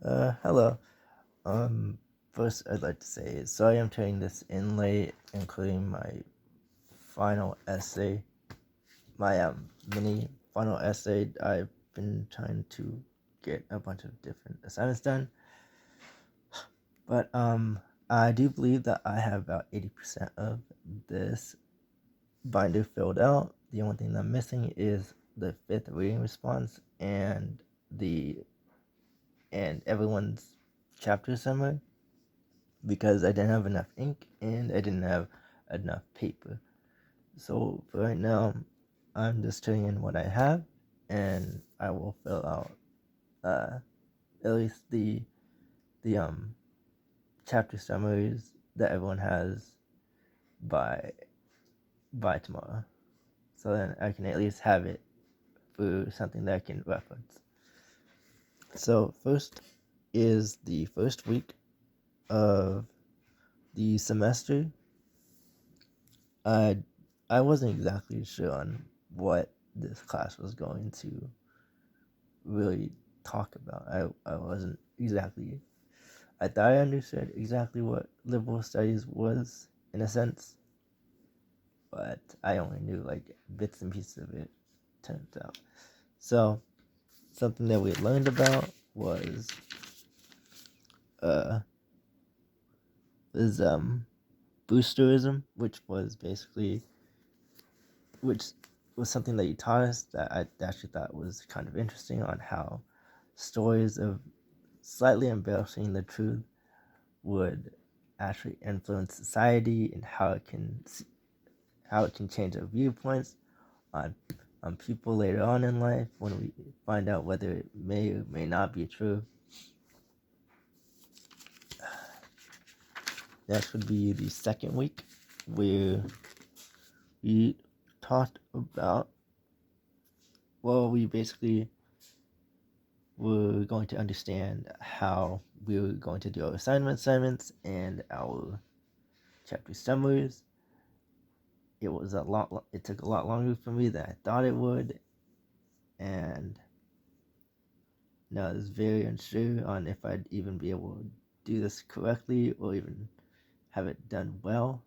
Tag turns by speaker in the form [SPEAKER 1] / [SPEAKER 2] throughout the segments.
[SPEAKER 1] Hello. Um, First I'd like to say sorry I'm turning this in late, including my final essay, my mini final essay. I've been trying to get a bunch of different assignments done, but I do believe that I have about 80% of this binder filled out. The only thing I'm missing is the fifth reading response the and everyone's chapter summary, because I didn't have enough ink and I didn't have enough paper. So for right now, I'm just turning in what I have, and I will fill out uh, at least the chapter summaries that everyone has by tomorrow. So then I can at least have it for something that I can reference. So first is the first week of the semester. I I wasn't exactly sure on what this class was going to really talk about. I wasn't exactly. I thought I understood exactly what liberal studies was in a sense, but I only knew like bits and pieces of it. Turns out, so something that we learned about was uh is boosterism, which was basically which was something that you taught us that I actually thought was kind of interesting, on how stories of slightly embellishing the truth would actually influence society, and how it can change our viewpoints on people later on in life when we find out whether it may or may not be true. Next would be the second week, where we talked about, well, we basically were going to understand how we were going to do our assignments and our chapter summaries. It took a lot longer for me than I thought it would, and now I was very unsure on if I'd even be able to do this correctly or even have it done well.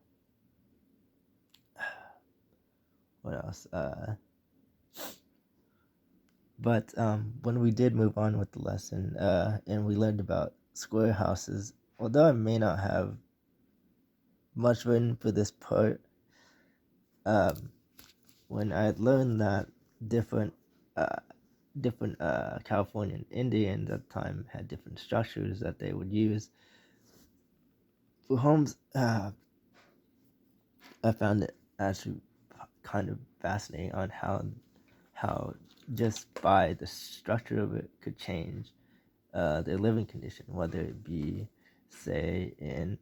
[SPEAKER 1] What else? But when we did move on with the lesson, and we learned about square houses, although I may not have much written for this part, um, when I learned that different uh, Californian Indians at the time had different structures that they would use for homes, I found it actually kind of fascinating on how just by the structure of it could change their living condition, whether it be, say, in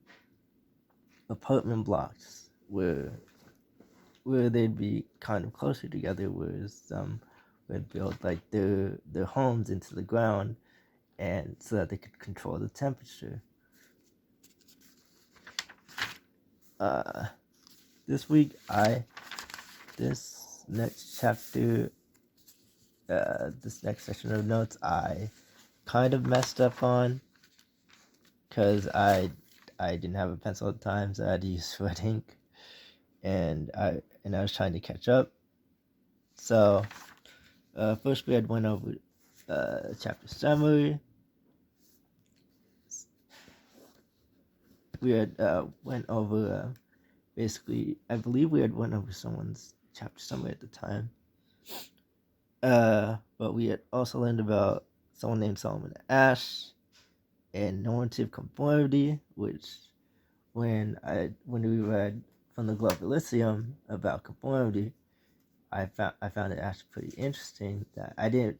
[SPEAKER 1] apartment blocks where they'd be kind of closer together, whereas some would build like their homes into the ground, and so that they could control the temperature. Uh, this week, this next chapter, this next section of notes, I kind of messed up on, because I didn't have a pencil at the time, so I had to use red ink, and I was trying to catch up. So first we had went over chapter summary. We had went over basically, I believe we had went over someone's chapter summary at the time. But we had also learned about someone named Solomon Asch and normative conformity, which when we read from the Globalism about conformity, I found it actually pretty interesting that I didn't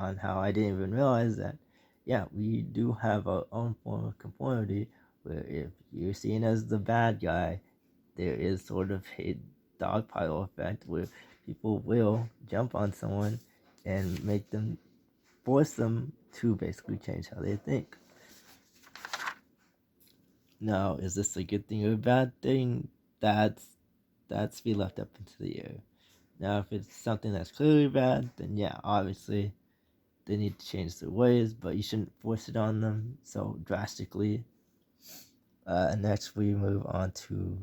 [SPEAKER 1] even realize that, yeah, we do have our own form of conformity, where if you're seen as the bad guy, there is sort of a dog pile effect where people will jump on someone and force them to basically change how they think. Now, is this a good thing or a bad thing? That's be left up into the air. Now, if it's something that's clearly bad, then yeah, obviously they need to change their ways, but you shouldn't force it on them so drastically. Next, we move on to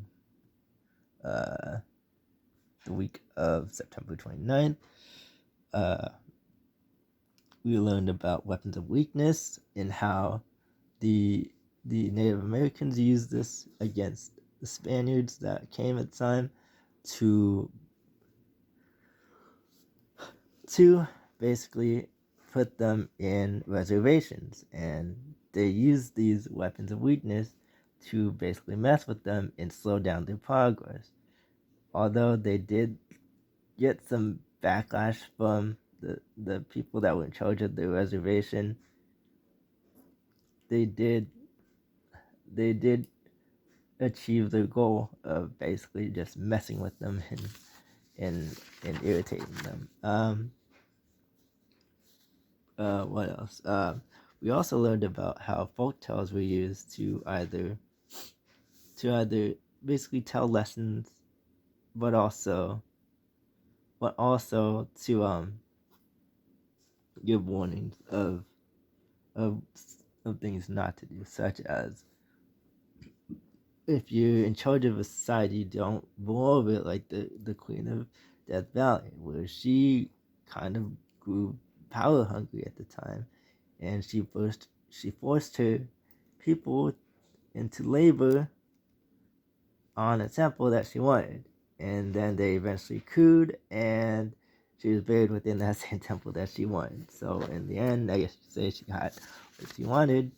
[SPEAKER 1] the week of September 29th. We learned about weapons of weakness and how the Native Americans used this against the Spaniards that came at the time to basically put them in reservations, and they used these weapons of weakness to basically mess with them and slow down their progress. Although they did get some backlash from the people that were in charge of the reservation, they did achieve their goal of basically just messing with them and irritating them. What else? We also learned about how folktales were used to either basically tell lessons, but also to give warnings of things not to do, such as if you're in charge of a society, don't blow over it like the Queen of Death Valley, where she kind of grew power hungry at the time, and she forced her people into labor on a temple that she wanted, and then they eventually couped, and she was buried within that same temple that she wanted. So in the end, I guess you say she got what she wanted.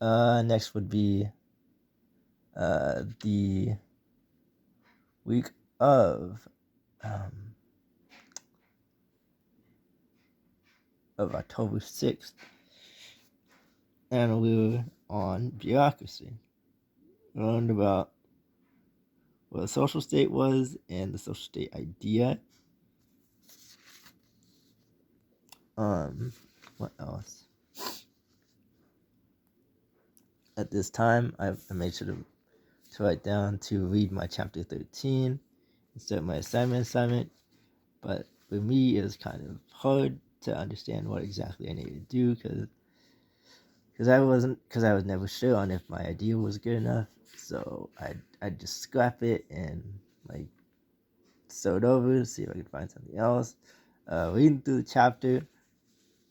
[SPEAKER 1] Next would be the week of October 6th, and we were on bureaucracy. We learned about what a social state was and the social state idea. What else? At this time, I made sure to write down to read my chapter 13 and start my assignment. But for me, it was kind of hard to understand what exactly I needed to do because I was never sure on if my idea was good enough. So I'd just scrap it and like start over, see if I could find something else. Reading through the chapter,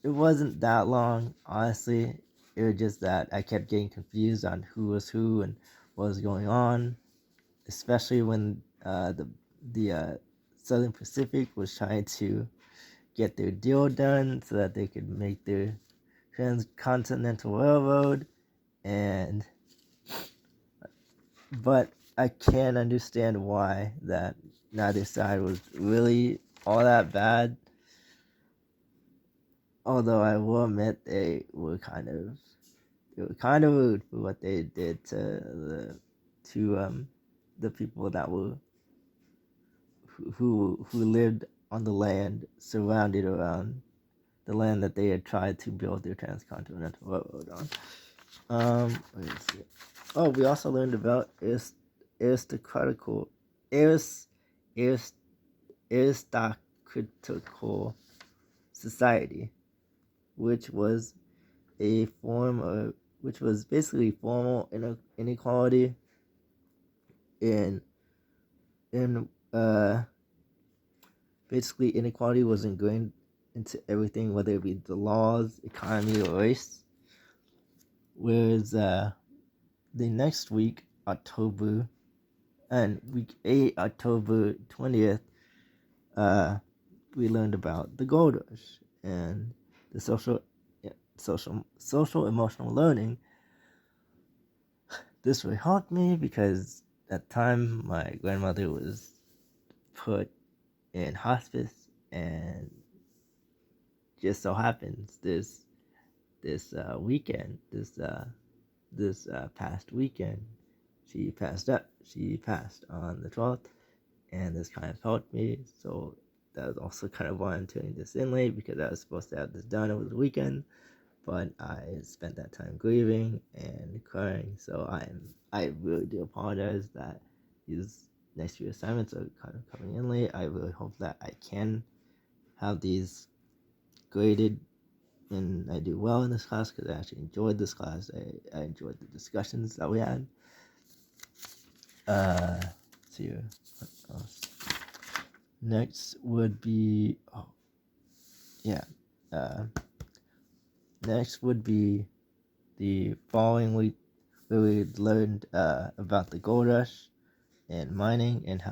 [SPEAKER 1] it wasn't that long, honestly. It was just that I kept getting confused on who was who and what was going on, especially when the Southern Pacific was trying to get their deal done so that they could make their transcontinental railroad, but I can understand why that neither side was really all that bad. Although I will admit they were kind of rude for what they did to the people that were who lived on the land surrounded around the land that they had tried to build their transcontinental railroad on. Let me see. Oh, we also learned about aristocratical society, which was basically formal inequality in basically inequality wasn't going into everything, whether it be the laws, economy, or race. Whereas the next week, week 8, October 20th, we learned about the gold rush and the social emotional learning. This really helped me because at the time my grandmother was put in hospice, and just so happens this weekend, this past weekend, she passed on the 12th, and this kind of helped me. So that was also kind of why I'm turning this in late, because I was supposed to have this done over the weekend, but I spent that time grieving and crying. So I really do apologize that these next few assignments are kind of coming in late. I really hope that I can have these graded and I do well in this class because I actually enjoyed this class. I enjoyed the discussions that we had. Let's see what else. Next would be next would be the following week where we learned about the gold rush and mining and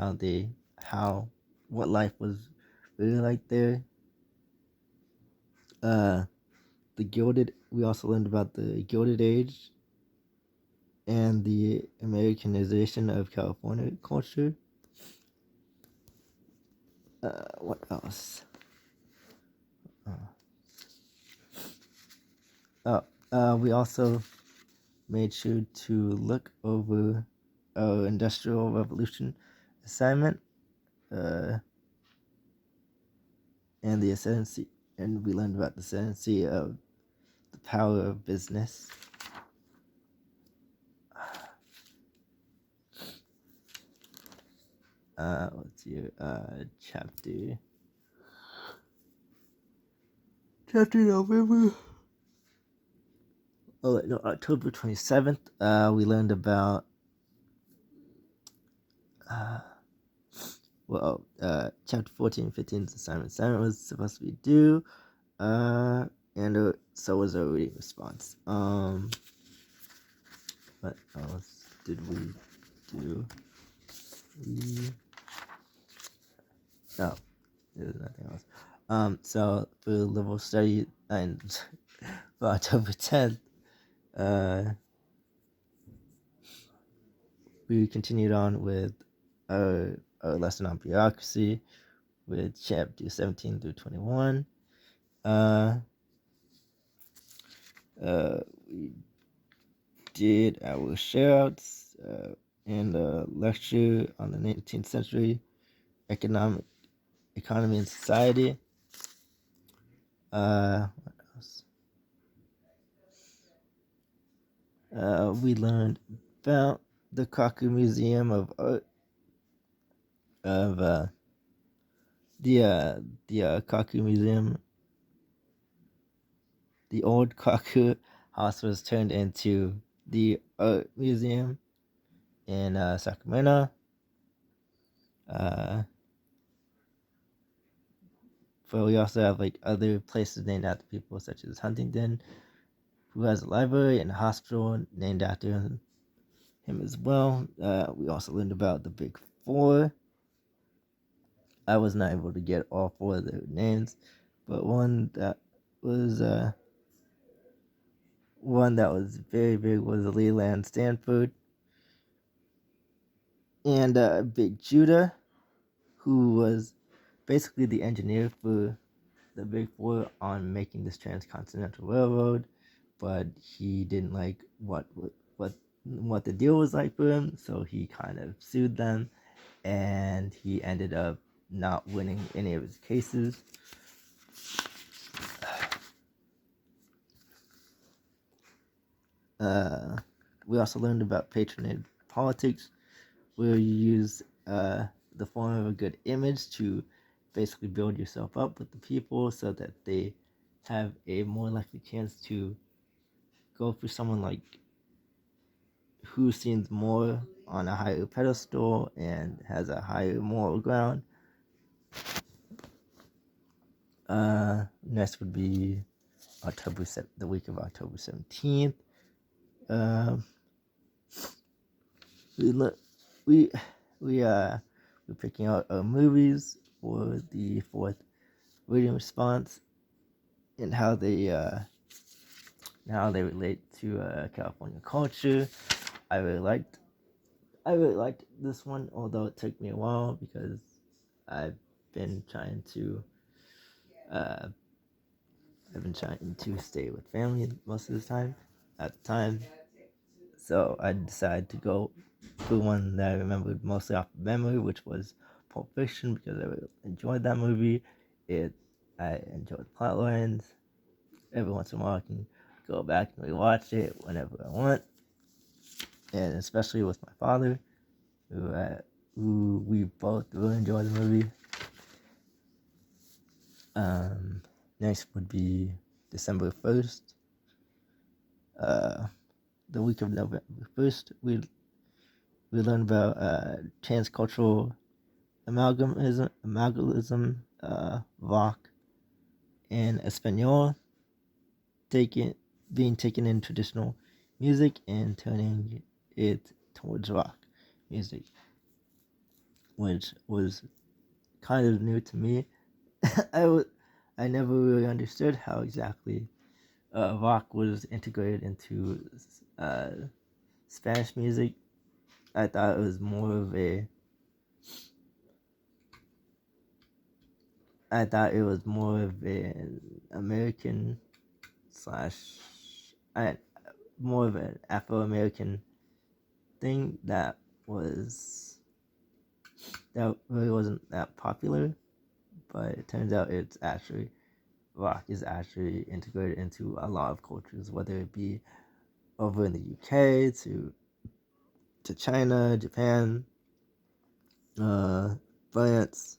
[SPEAKER 1] what life was really like there. We also learned about the Gilded Age and the Americanization of California culture. What else? We also made sure to look over our Industrial Revolution assignment, and the ascendancy, and we learned about the ascendancy of the power of business. What's your chapter November? October 27th. We learned about chapter 14, 15's assignment 7 was supposed to be due, and so was our reading response. What else did we do? No, there's nothing else. So for level study and for October 10th, we continued on with our lesson on bureaucracy with chapter 17 through 21. We did our shoutouts and a lecture on the 19th century economy and society. What else? We learned about the Kaku Museum of Art, of the Kaku Museum. The old Kaku house was turned into the Art Museum in Sacramento. But we also have like other places named after people, such as Huntington, who has a library and a hospital named after him as well. We also learned about the Big Four. I was not able to get all four of their names, but one that was very big was Leland Stanford, and Big Judah, who was basically the engineer for the Big Four on making this transcontinental railroad, but he didn't like what the deal was like for him, so he kind of sued them, and he ended up not winning any of his cases. We also learned about patronage politics, where you use the form of a good image to basically build yourself up with the people so that they have a more likely chance to go for someone like who seems more on a higher pedestal and has a higher moral ground. Next would be the week of October 17th. We're picking out movies for the fourth reading response and how they relate to California culture. I really liked this one, although it took me a while because I've been trying to stay with family most of the time at the time. So I decided to go for one that I remembered mostly off of memory, which was Pulp Fiction, because I really enjoyed that movie. I enjoyed the plot lines. Every once in a while I can go back and rewatch it whenever I want. And especially with my father, who we both really enjoy the movie. Next would be December 1st, the week of November 1st, we learned about transcultural amalgamism, rock and Espanol, being taken in traditional music and turning it towards rock music, which was kind of new to me. I never really understood how exactly rock was integrated into Spanish music. I thought it was more of an American slash more of an Afro-American thing that really wasn't that popular, but it turns out rock is actually integrated into a lot of cultures, whether it be over in the UK to China, Japan, France,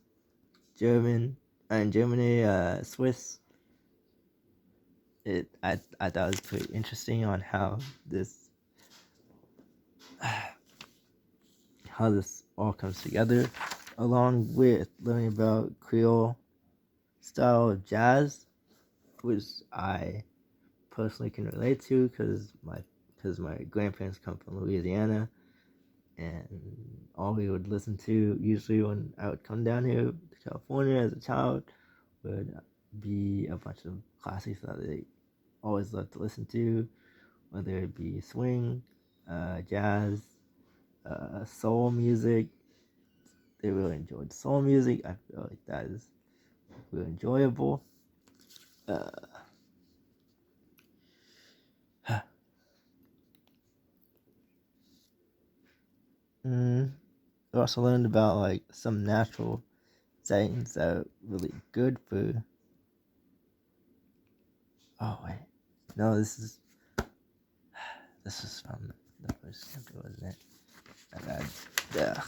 [SPEAKER 1] Germany, Swiss. I thought it was pretty interesting on how this all comes together, along with learning about Creole style of jazz, which I personally can relate to because my grandparents come from Louisiana, and all we would listen to usually when I would come down here to California as a child would be a bunch of classics that they always loved to listen to, whether it be swing, jazz, soul music. They really enjoyed soul music. I feel like that is really enjoyable. We also learned about like some natural settings that are really good for. Oh wait, no, this is from the first chapter, wasn't it? Yeah.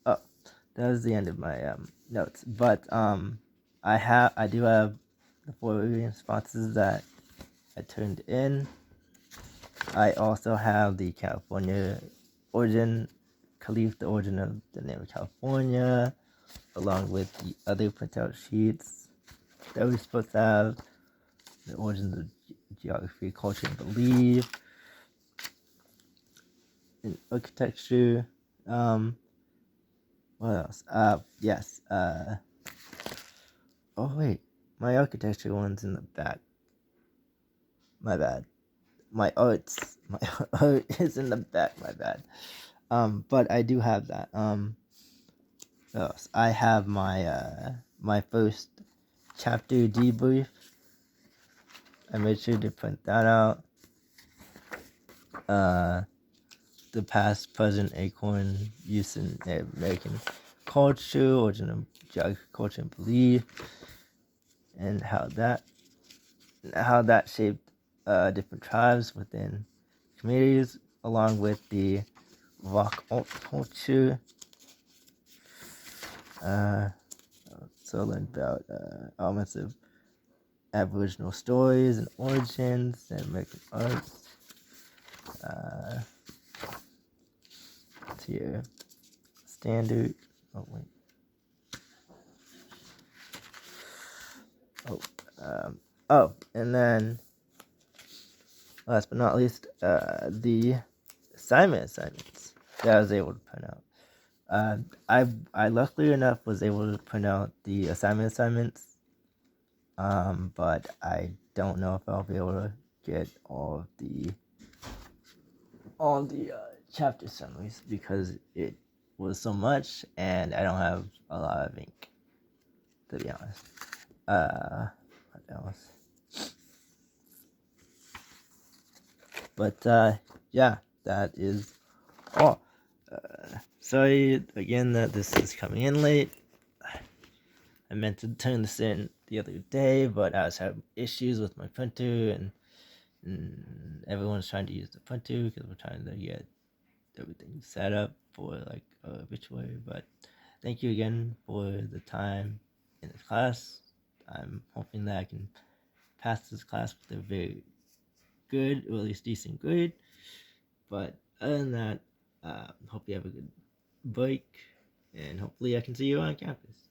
[SPEAKER 1] Oh, that was the end of my notes. But I do have the 4 responses that I turned in. I also have the California origin, the origin of the name of California, along with the other printout sheets that we're supposed to have, the origins of geography, culture, and belief, and architecture. What else? Yes. Oh wait, my architecture one's in the back. My bad. My art is in the back. My bad. But I do have that. I have my first chapter debrief. I made sure to print that out. The past, present, acorn, use in American culture, origin of geography, culture, and belief, and how that shaped different tribes within communities, along with the rock alt culture. So I learned about elements of Aboriginal stories and origins and American arts. Tier standard. Oh wait. And then last but not least, the assignments that I was able to print out. I luckily enough was able to print out the assignments, but I don't know if I'll be able to get all the chapter summaries because it was so much, and I don't have a lot of ink, to be honest. What else? But yeah, that is all. Sorry again that this is coming in late. I meant to turn this in the other day, but I was having issues with my printer, and everyone's trying to use the printer because we're trying to get everything set up for like a obituary. But thank you again for the time in the class. I'm hoping that I can pass this class with a very good, or at least decent grade. But other than that, hope you have a good break, and hopefully I can see you on campus.